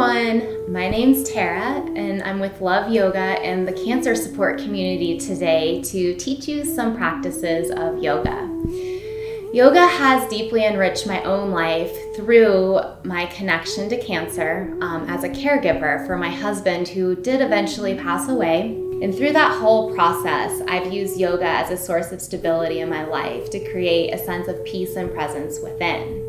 everyone, my name's Tara and I'm with Love Yoga and the cancer support community today to teach you some practices of yoga. Yoga has deeply enriched my own life through my connection to cancer as a caregiver for my husband who did eventually pass away. And through that whole process, I've used yoga as a source of stability in my life to create a sense of peace and presence within.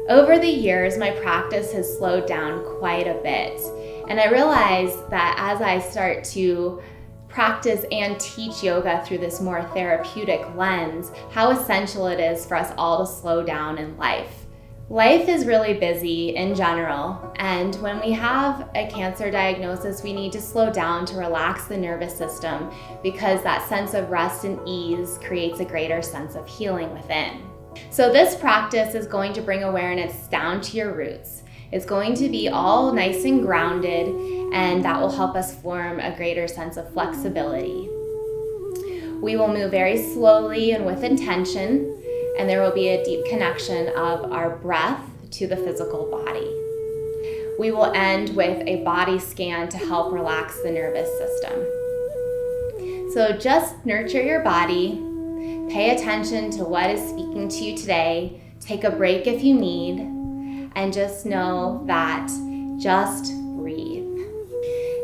Over the years, my practice has slowed down quite a bit. And I realize that as I start to practice and teach yoga through this more therapeutic lens, how essential it is for us all to slow down in life. Life is really busy in general, and when we have a cancer diagnosis, we need to slow down to relax the nervous system because that sense of rest and ease creates a greater sense of healing within. So this practice is going to bring awareness down to your roots. It's going to be all nice and grounded, and that will help us form a greater sense of flexibility. We will move very slowly and with intention, and there will be a deep connection of our breath to the physical body. We will end with a body scan to help relax the nervous system. So just nurture your body, pay attention to what is speaking to you today, take a break if you need, and just know that just breathe.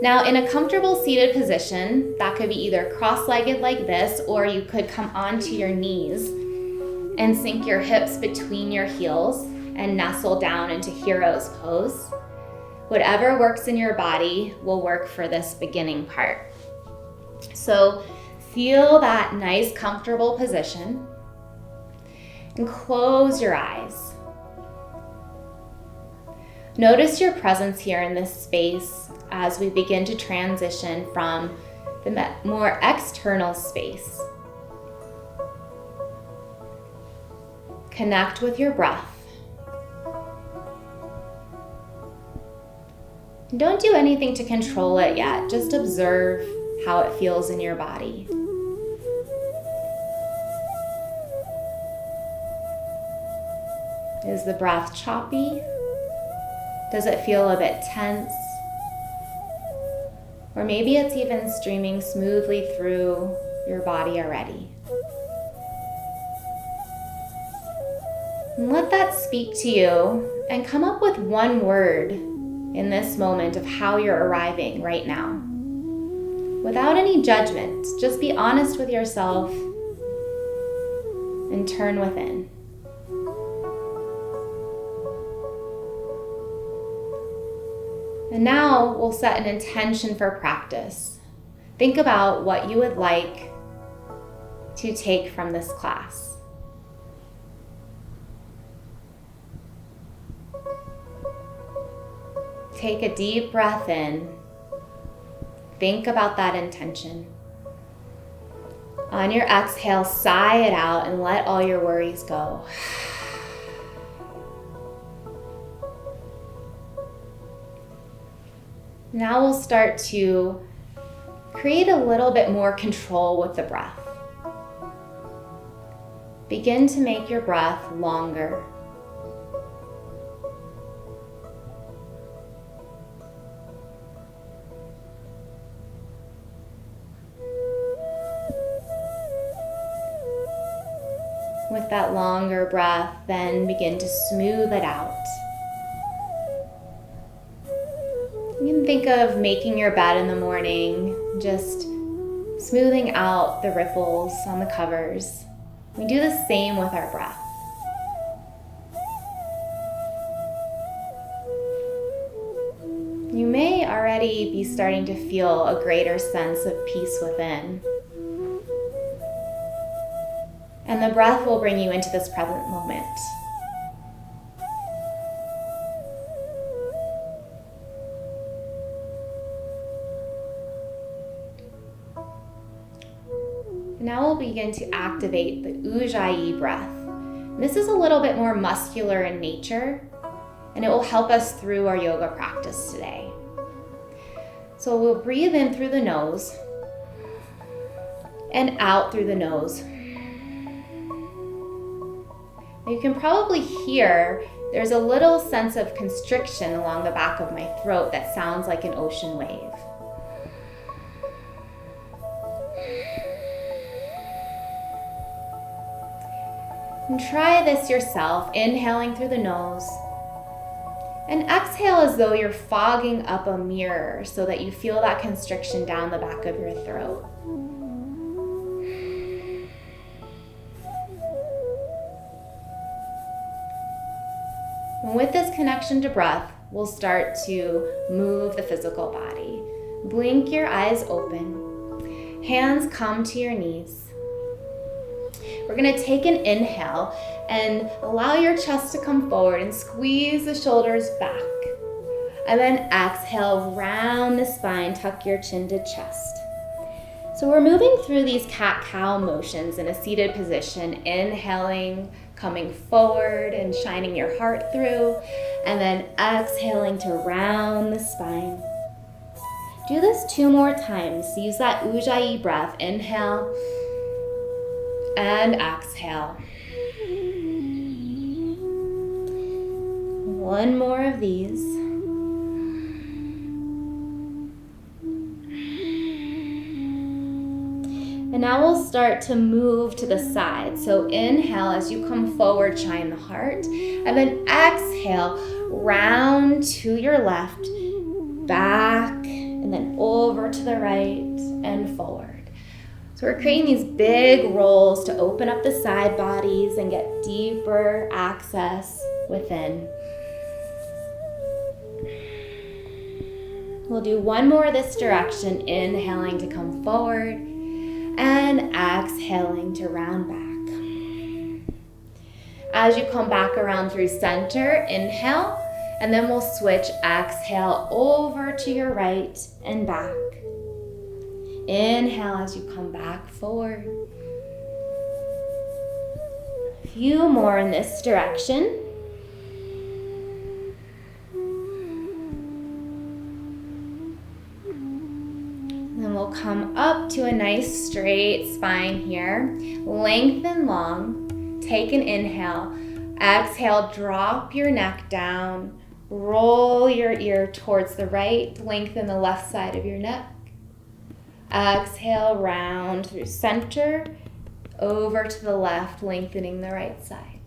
Now, in a comfortable seated position, that could be either cross-legged like this, or you could come onto your knees and sink your hips between your heels and nestle down into hero's pose. Whatever works in your body will work for this beginning part. So feel that nice, comfortable position and close your eyes. Notice your presence here in this space as we begin to transition from the more external space. Connect with your breath. Don't do anything to control it yet. Just observe how it feels in your body. Is the breath choppy? Does it feel a bit tense? Or maybe it's even streaming smoothly through your body already. And let that speak to you and come up with one word in this moment of how you're arriving right now. Without any judgment, just be honest with yourself and turn within. And now we'll set an intention for practice. Think about what you would like to take from this class. Take a deep breath in. Think about that intention. On your exhale, sigh it out and let all your worries go. Now we'll start to create a little bit more control with the breath. Begin to make your breath longer. With that longer breath, then begin to smooth it out. You can think of making your bed in the morning, just smoothing out the ripples on the covers. We do the same with our breath. You may already be starting to feel a greater sense of peace within. And the breath will bring you into this present moment. Now we'll begin to activate the Ujjayi breath. This is a little bit more muscular in nature, and it will help us through our yoga practice today. So we'll breathe in through the nose and out through the nose. You can probably hear There's a little sense of constriction along the back of my throat that sounds like an ocean wave. And try this yourself, inhaling through the nose. And exhale as though you're fogging up a mirror so that you feel that constriction down the back of your throat. And with this connection to breath, we'll start to move the physical body. Blink your eyes open. Hands come to your knees. We're going to take an inhale and allow your chest to come forward and squeeze the shoulders back. And then exhale, round the spine, tuck your chin to chest. So we're moving through these cat-cow motions in a seated position, inhaling, coming forward and shining your heart through, and then exhaling to round the spine. Do this 2 more times. Use that Ujjayi breath. Inhale and exhale. 1 more of these. And now we'll start to move to the side. So inhale as you come forward, shine the heart. And then exhale, round to your left, back, and then over to the right and forward. So we're creating these big rolls to open up the side bodies and get deeper access within. We'll do 1 more this direction, inhaling to come forward and exhaling to round back. As you come back around through center, inhale, and then we'll switch, exhale over to your right and back. Inhale as you come back forward. A few more in this direction. Then we'll come up to a nice straight spine here. Lengthen long. Take an inhale. Exhale, drop your neck down. Roll your ear towards the right. Lengthen the left side of your neck. Exhale, round through center, over to the left, lengthening the right side.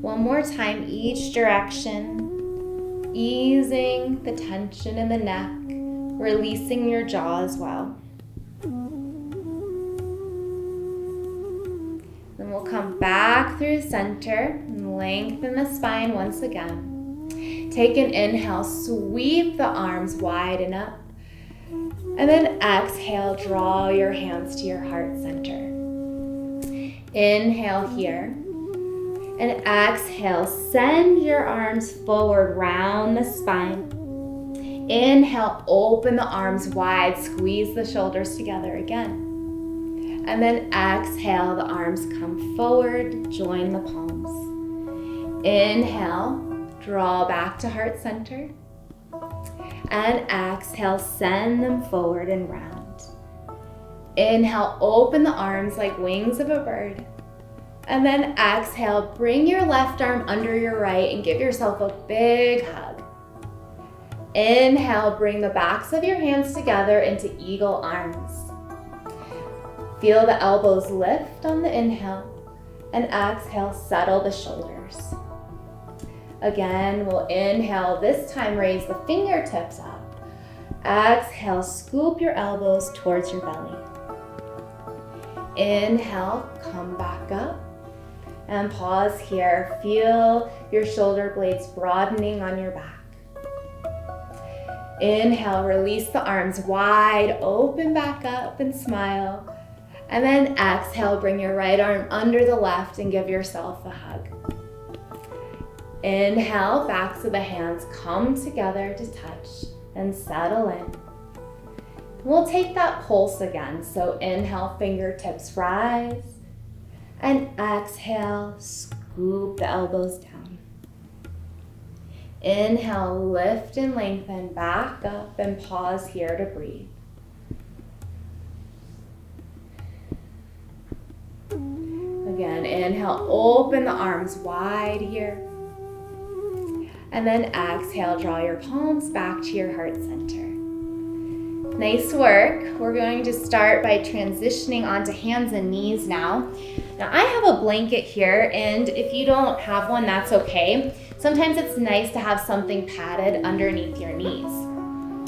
1 more time, each direction, easing the tension in the neck, releasing your jaw as well. Then we'll come back through center and lengthen the spine once again. Take an inhale, sweep the arms wide and up. And then exhale, draw your hands to your heart center. Inhale here. And exhale, send your arms forward, round the spine. Inhale, open the arms wide, squeeze the shoulders together again. And then exhale, the arms come forward, join the palms. Inhale, draw back to heart center. And exhale, send them forward and round. Inhale, open the arms like wings of a bird. And then exhale, bring your left arm under your right and give yourself a big hug. Inhale, bring the backs of your hands together into eagle arms. Feel the elbows lift on the inhale, and exhale, settle the shoulders. Again, we'll inhale, this time raise the fingertips up. Exhale, scoop your elbows towards your belly. Inhale, come back up. And pause here. Feel your shoulder blades broadening on your back. Inhale, release the arms wide, open back up and smile. And then exhale, bring your right arm under the left and give yourself a hug. Inhale, backs of the hands come together to touch and settle in. We'll take that pulse again. So inhale, fingertips rise. And exhale, scoop the elbows down. Inhale, lift and lengthen, back up and pause here to breathe. Again, inhale, open the arms wide here. And then exhale, draw your palms back to your heart center. Nice work. We're going to start by transitioning onto hands and knees now. Now I have a blanket here, and if you don't have one, that's okay. Sometimes it's nice to have something padded underneath your knees.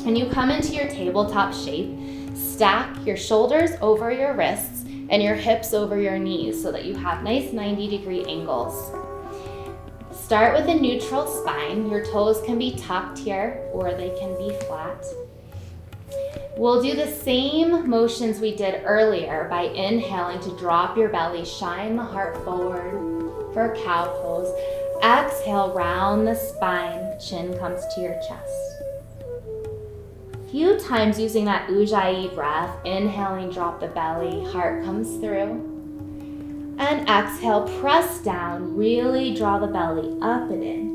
When you come into your tabletop shape, stack your shoulders over your wrists and your hips over your knees so that you have nice 90-degree angles. Start with a neutral spine. Your toes can be tucked here or they can be flat. We'll do the same motions we did earlier by inhaling to drop your belly, shine the heart forward for cow pose. Exhale, round the spine, chin comes to your chest. A few times using that Ujjayi breath, inhaling, drop the belly, heart comes through. And exhale, press down, really draw the belly up and in.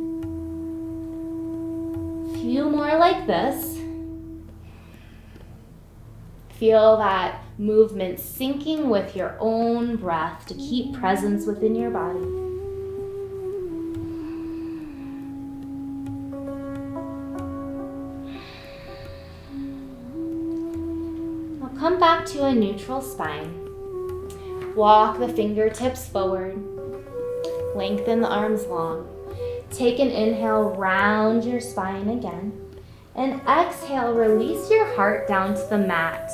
A few more like this. Feel that movement sinking with your own breath to keep presence within your body. Now come back to a neutral spine. Walk the fingertips forward. Lengthen the arms long. Take an inhale, round your spine again. And exhale, release your heart down to the mat.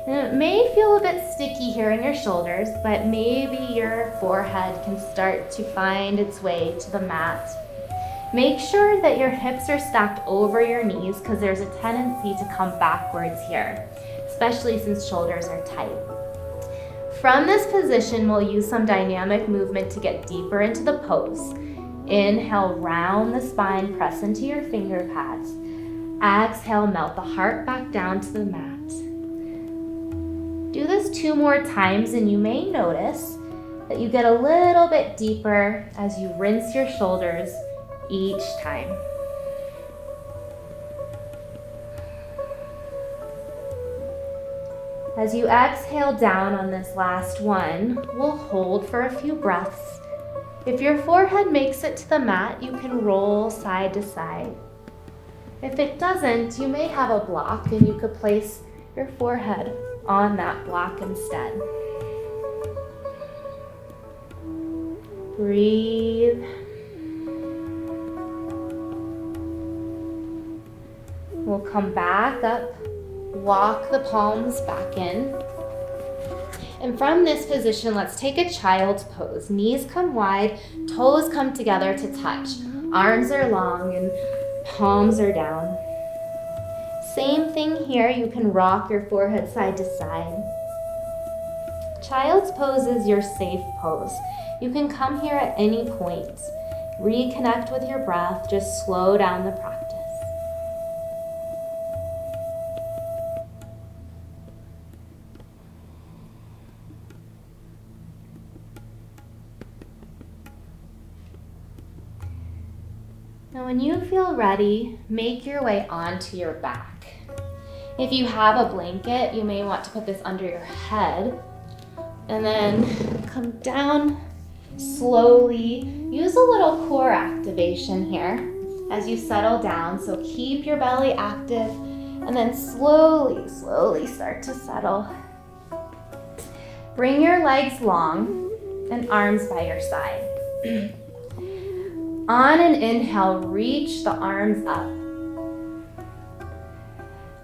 And it may feel a bit sticky here in your shoulders, but maybe your forehead can start to find its way to the mat. Make sure that your hips are stacked over your knees because there's a tendency to come backwards here, especially since shoulders are tight. From this position, we'll use some dynamic movement to get deeper into the pose. Inhale, round the spine, press into your finger pads. Exhale, melt the heart back down to the mat. Do this 2 more times and you may notice that you get a little bit deeper as you rinse your shoulders each time. As you exhale down on this last one, we'll hold for a few breaths. If your forehead makes it to the mat, you can roll side to side. If it doesn't, you may have a block and you could place your forehead on that block instead. Breathe. We'll come back up, walk the palms back in. And from this position, let's take a child's pose. Knees come wide, toes come together to touch. Arms are long and palms are down. Same thing here, you can rock your forehead side to side. Child's pose is your safe pose. You can come here at any point. Reconnect with your breath, just slow down the practice. Now when you feel ready, make your way onto your back. If you have a blanket, you may want to put this under your head and then come down slowly. Use a little core activation here as you settle down. So keep your belly active and then slowly start to settle. Bring your legs long and arms by your side. On an inhale, reach the arms up.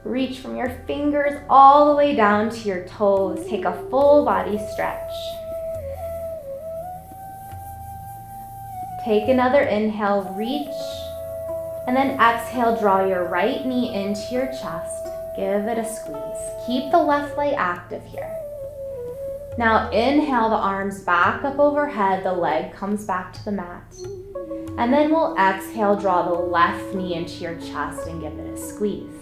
Reach from your fingers all the way down to your toes. Take a full body stretch. Take another inhale, reach, and then exhale, draw your right knee into your chest. Give it a squeeze. Keep the left leg active here. Now inhale the arms back up overhead, the leg comes back to the mat. And then we'll exhale, draw the left knee into your chest and give it a squeeze.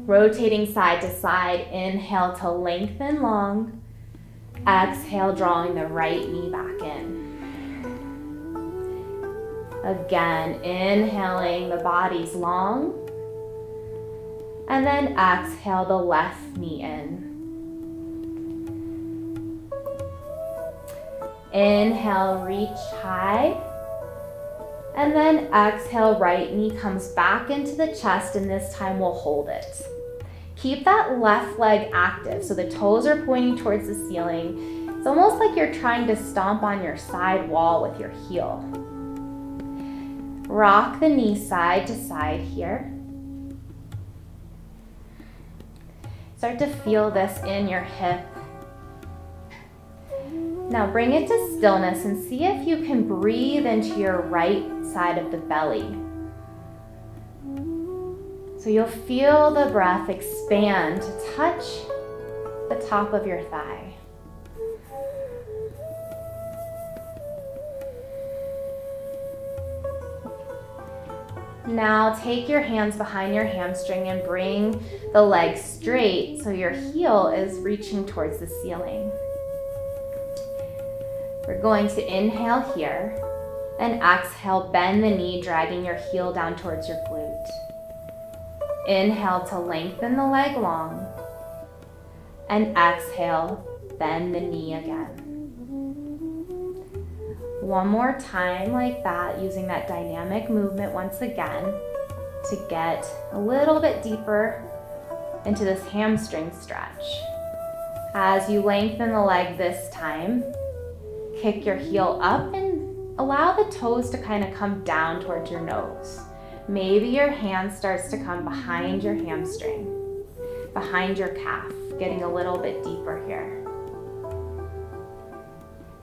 Rotating side to side, inhale to lengthen long. Exhale, drawing the right knee back in. Again, inhaling, the body's long. And then exhale, the left knee in. Inhale, reach high. And then exhale, right knee comes back into the chest, and this time we'll hold it. Keep that left leg active, so the toes are pointing towards the ceiling. It's almost like you're trying to stomp on your side wall with your heel. Rock the knee side to side here. Start to feel this in your hip. Now bring it to stillness and see if you can breathe into your right side of the belly. So you'll feel the breath expand to touch the top of your thigh. Now take your hands behind your hamstring and bring the leg straight so your heel is reaching towards the ceiling. We're going to inhale here and exhale, bend the knee, dragging your heel down towards your glute. Inhale to lengthen the leg long, and exhale, bend the knee again. One more time like that, using that dynamic movement once again to get a little bit deeper into this hamstring stretch. As you lengthen the leg this time, kick your heel up and allow the toes to kind of come down towards your nose. Maybe your hand starts to come behind your hamstring, behind your calf, getting a little bit deeper here.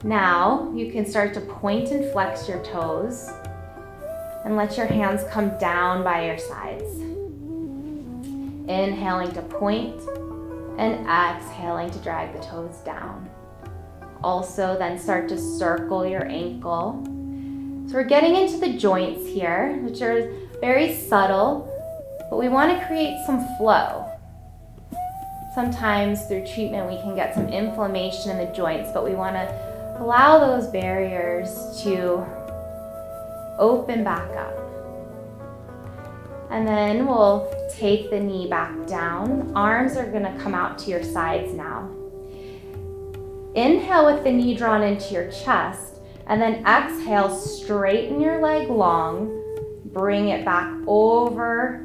Now you can start to point and flex your toes and let your hands come down by your sides. Inhaling to point and exhaling to drag the toes down. Also then start to circle your ankle. So we're getting into the joints here, which are very subtle, but we want to create some flow. Sometimes through treatment we can get some inflammation in the joints, but we want to allow those barriers to open back up. And then we'll take the knee back down. Arms are going to come out to your sides now. Inhale with the knee drawn into your chest, and then exhale, straighten your leg long, bring it back over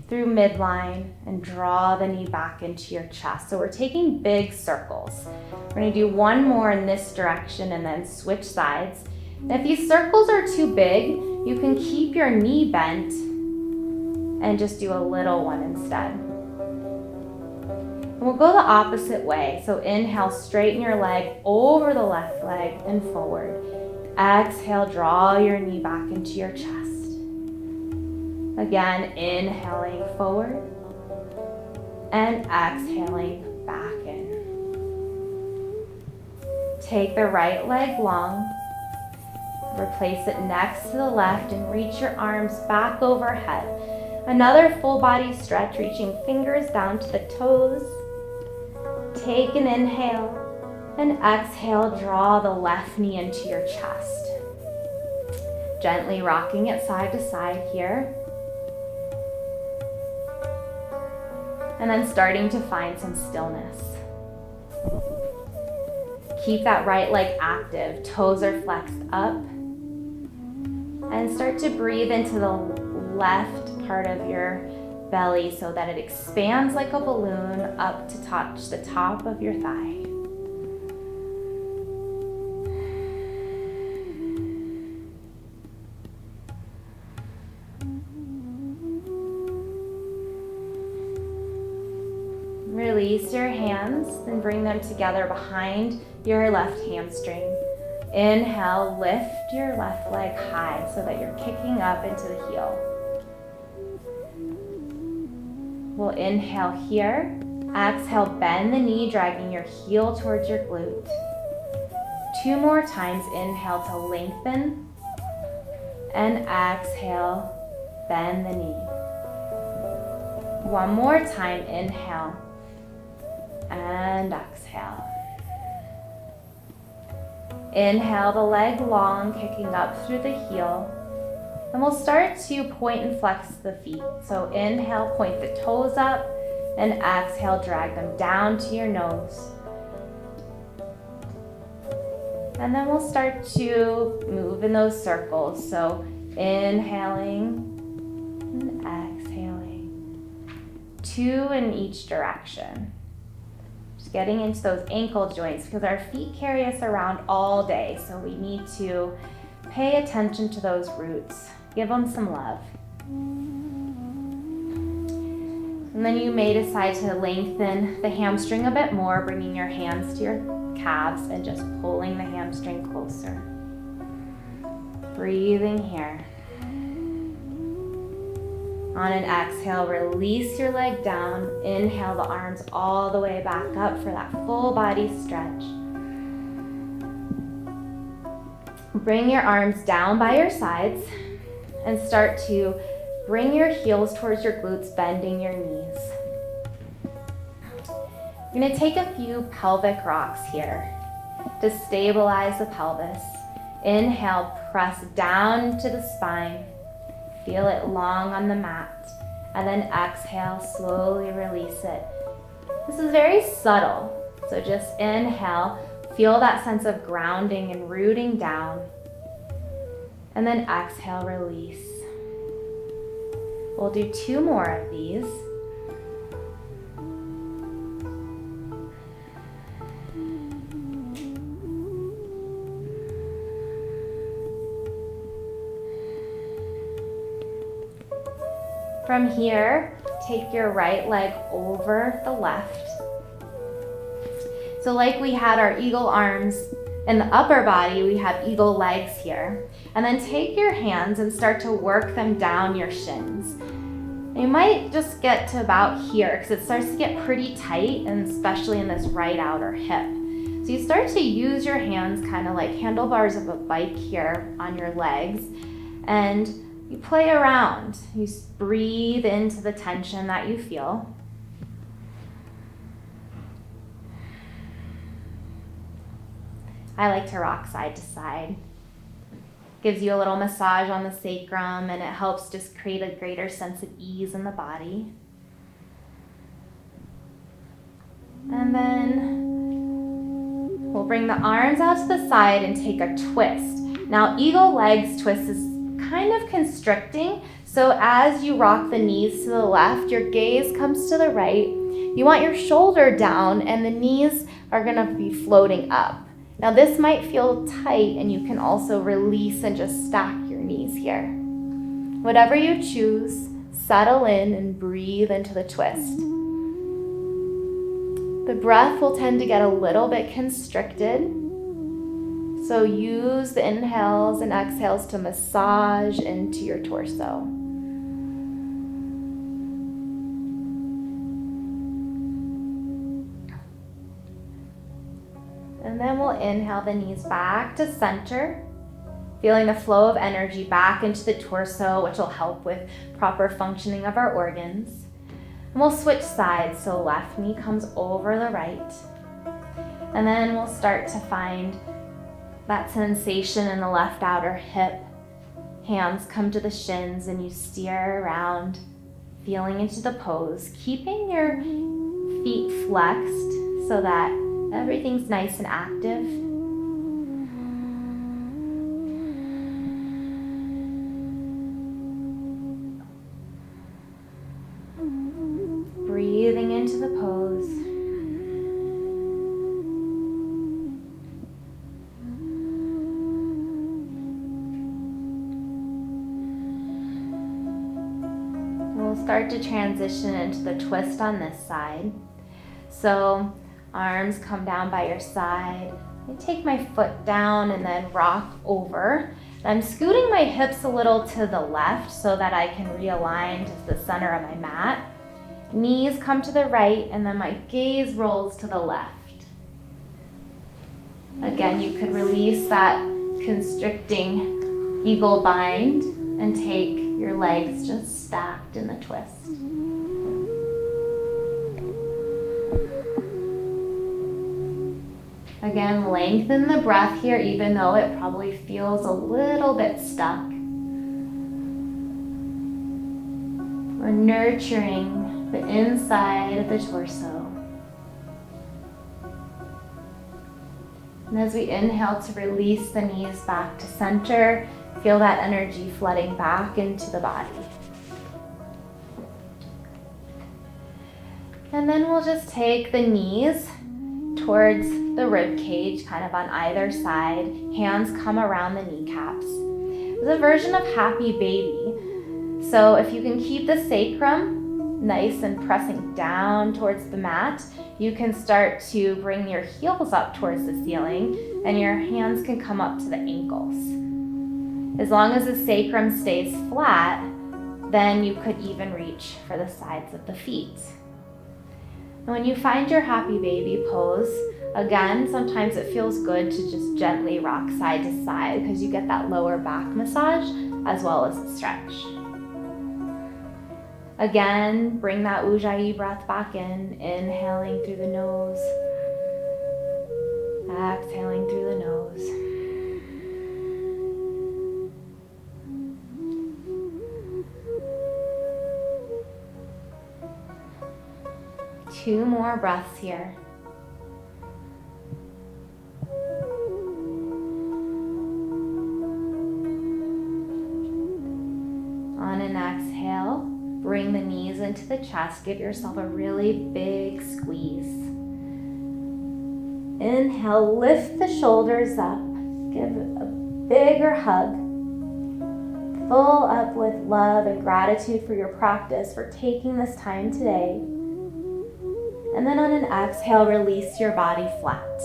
through midline and draw the knee back into your chest. So we're taking big circles. We're going to do one more in this direction and then switch sides. And if these circles are too big, you can keep your knee bent and just do a little one instead. And we'll go the opposite way. So inhale, straighten your leg over the left leg and forward. Exhale, draw your knee back into your chest. Again, inhaling forward and exhaling back in. Take the right leg long, replace it next to the left, and reach your arms back overhead. Another full body stretch, reaching fingers down to the toes. Take an inhale and exhale, draw the left knee into your chest. Gently rocking it side to side here. And then starting to find some stillness. Keep that right leg active, toes are flexed up. And start to breathe into the left part of your belly so that it expands like a balloon up to touch the top of your thigh. Release your hands and bring them together behind your left hamstring. Inhale, lift your left leg high so that you're kicking up into the heel. We'll inhale here. Exhale, bend the knee, dragging your heel towards your glute. 2 more times. Inhale to lengthen. And exhale, bend the knee. 1 more time. Inhale. And exhale. Inhale the leg long, kicking up through the heel. And we'll start to point and flex the feet. So inhale, point the toes up, and exhale, drag them down to your nose. And then we'll start to move in those circles. So Inhaling and exhaling. 2 in each direction. Just getting into those ankle joints because our feet carry us around all day, so we need to pay attention to those roots. Give them some love. And then you may decide to lengthen the hamstring a bit more, bringing your hands to your calves and just pulling the hamstring closer. Breathing here. On an exhale, release your leg down. Inhale the arms all the way back up for that full body stretch. Bring your arms down by your sides and start to bring your heels towards your glutes, bending your knees. You're going to take a few pelvic rocks here to stabilize the pelvis. Inhale, press down to the spine. Feel it long on the mat. And then exhale, slowly release it. This is very subtle. So just inhale, feel that sense of grounding and rooting down. And then exhale, release. We'll do 2 more of these. From here, take your right leg over the left. So like we had our eagle arms in the upper body, we have eagle legs here. And then take your hands and start to work them down your shins. You might just get to about here because it starts to get pretty tight, and especially in this right outer hip. So you start to use your hands kind of like handlebars of a bike here on your legs, and you play around. You breathe into the tension that you feel. I like to rock side to side. Gives you a little massage on the sacrum, and it helps just create a greater sense of ease in the body. And then we'll bring the arms out to the side and take a twist. Now, eagle legs twist is kind of constricting, so as you rock the knees to the left, your gaze comes to the right. You want your shoulder down, and the knees are going to be floating up. Now this might feel tight, and you can also release and just stack your knees here. Whatever you choose, settle in and breathe into the twist. The breath will tend to get a little bit constricted, so use the inhales and exhales to massage into your torso. And then we'll inhale the knees back to center, feeling the flow of energy back into the torso, which will help with proper functioning of our organs. And we'll switch sides, so left knee comes over the right. And then we'll start to find that sensation in the left outer hip. Hands come to the shins and you steer around, feeling into the pose, keeping your feet flexed so that everything's nice and active. Breathing into the pose. We'll start to transition into the twist on this side. So arms come down by your side. I take my foot down and then rock over. I'm scooting my hips a little to the left so that I can realign to the center of my mat. Knees come to the right, and then my gaze rolls to the left. Again, you could release that constricting eagle bind and take your legs just stacked in the twist. Again, lengthen the breath here, even though it probably feels a little bit stuck. We're nurturing the inside of the torso. And as we inhale to release the knees back to center, Feel that energy flooding back into the body. And then we'll just take the knees towards the rib cage, kind of on either side. Hands come around the kneecaps. It's a version of happy baby. So if you can keep the sacrum nice and pressing down towards the mat, you can start to bring your heels up towards the ceiling and your hands can come up to the ankles. As long as the sacrum stays flat, then you could even reach for the sides of the feet. And when you find your happy baby pose, again, sometimes it feels good to just gently rock side to side because you get that lower back massage as well as a stretch. Again, bring that Ujjayi breath back in, inhaling through the nose, exhaling through the nose. Two more breaths here. On an exhale, bring the knees into the chest. Give yourself a really big squeeze. Inhale, lift the shoulders up. Give a bigger hug. Full up with love and gratitude for your practice, for taking this time today. And then on an exhale, release your body flat.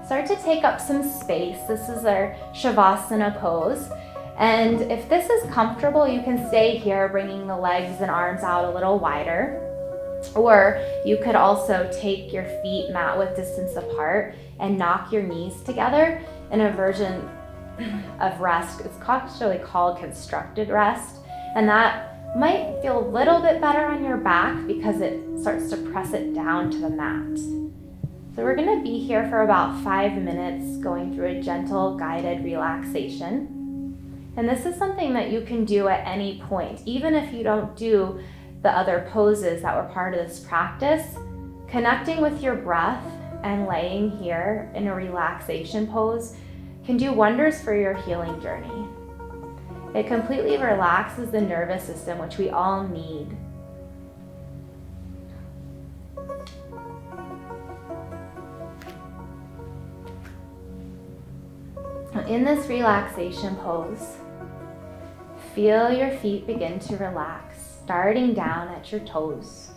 Start to take up some space. This is our Shavasana pose. And if this is comfortable, you can stay here, bringing the legs and arms out a little wider. Or you could also take your feet mat width distance apart and knock your knees together in a version of rest. It's actually called constructed rest. And that might feel a little bit better on your back because it starts to press it down to the mat. So we're going to be here for about 5 minutes going through a gentle guided relaxation. And this is something that you can do at any point, even if you don't do the other poses that were part of this practice. Connecting with your breath and laying here in a relaxation pose can do wonders for your healing journey. It completely relaxes the nervous system, which we all need. In this relaxation pose, feel your feet begin to relax, starting down at your toes.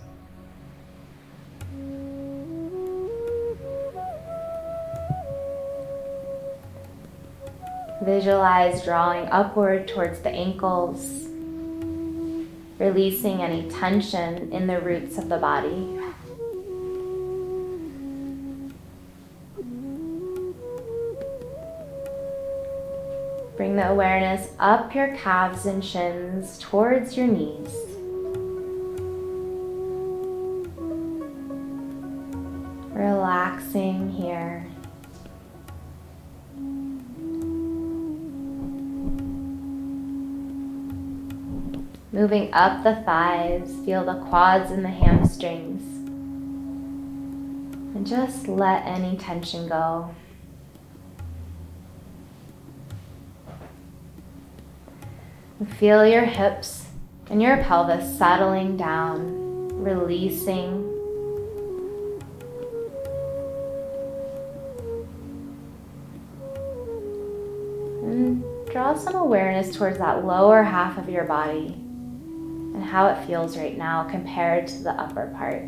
Visualize drawing upward towards the ankles, releasing any tension in the roots of the body. Bring the awareness up your calves and shins towards your knees. Relaxing here. Moving up the thighs, feel the quads and the hamstrings. And just let any tension go. Feel your hips and your pelvis settling down, releasing. And draw some awareness towards that lower half of your body and how it feels right now compared to the upper part.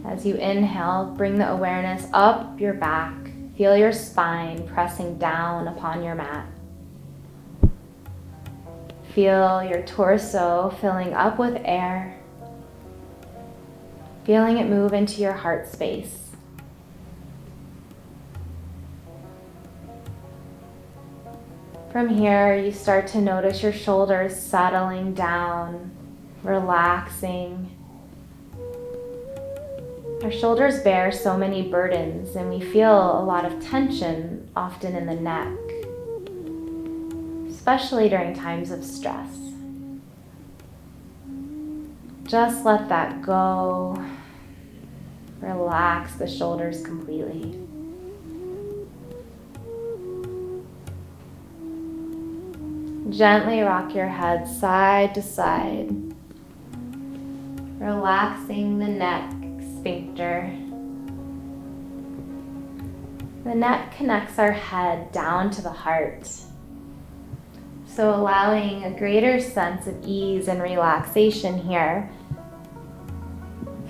As you inhale, bring the awareness up your back. Feel your spine pressing down upon your mat. Feel your torso filling up with air. Feeling it move into your heart space. From here, you start to notice your shoulders settling down, relaxing. Our shoulders bear so many burdens, and we feel a lot of tension often in the neck, especially during times of stress. just let that go. Relax the shoulders completely. Gently rock your head side to side, relaxing the neck sphincter. The neck connects our head down to the heart, so allowing a greater sense of ease and relaxation here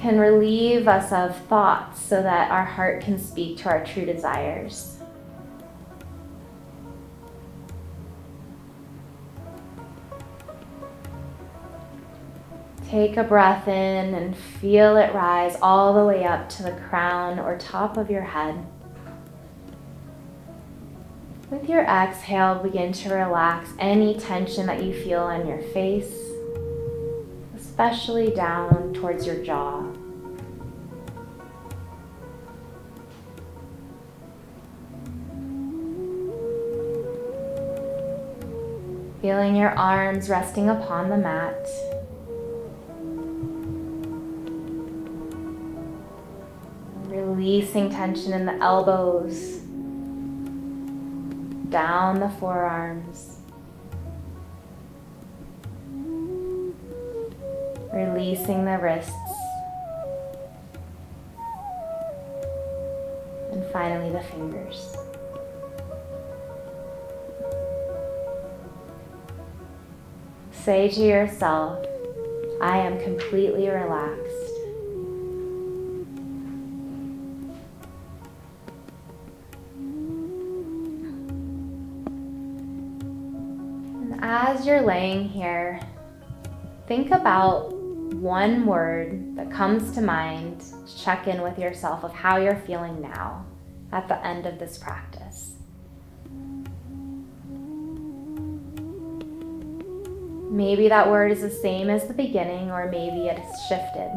can relieve us of thoughts so that our heart can speak to our true desires. Take a breath in and feel it rise all the way up to the crown or top of your head. With your exhale, begin to relax any tension that you feel on your face, especially down towards your jaw. Feeling your arms resting upon the mat. Releasing tension in the elbows, down the forearms. Releasing the wrists. And finally the fingers. Say to yourself, I am completely relaxed. As you're laying here, think about one word that comes to mind to check in with yourself of how you're feeling now at the end of this practice. Maybe that word is the same as the beginning, or maybe it's shifted.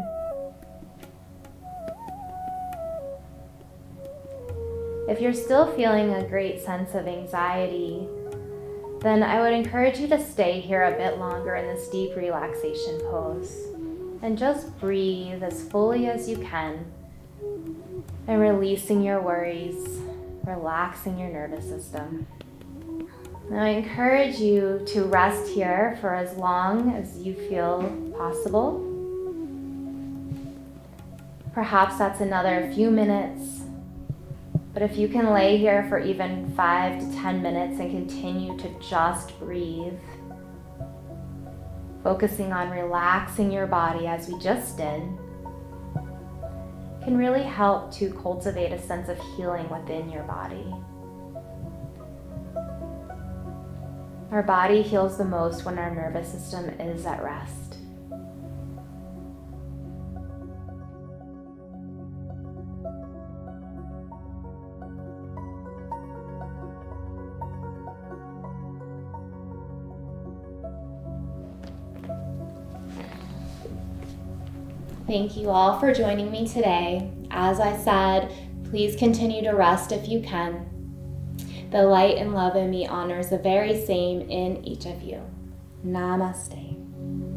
If you're still feeling a great sense of anxiety, then I would encourage you to stay here a bit longer in this deep relaxation pose and just breathe as fully as you can and releasing your worries, relaxing your nervous system. Now I encourage you to rest here for as long as you feel possible. Perhaps that's another few minutes. But if you can lay here for even 5 to 10 minutes and continue to just breathe, focusing on relaxing your body as we just did, can really help to cultivate a sense of healing within your body. Our body heals the most when our nervous system is at rest. Thank you all for joining me today. As I said, please continue to rest if you can. The light and love in me honors the very same in each of you. Namaste.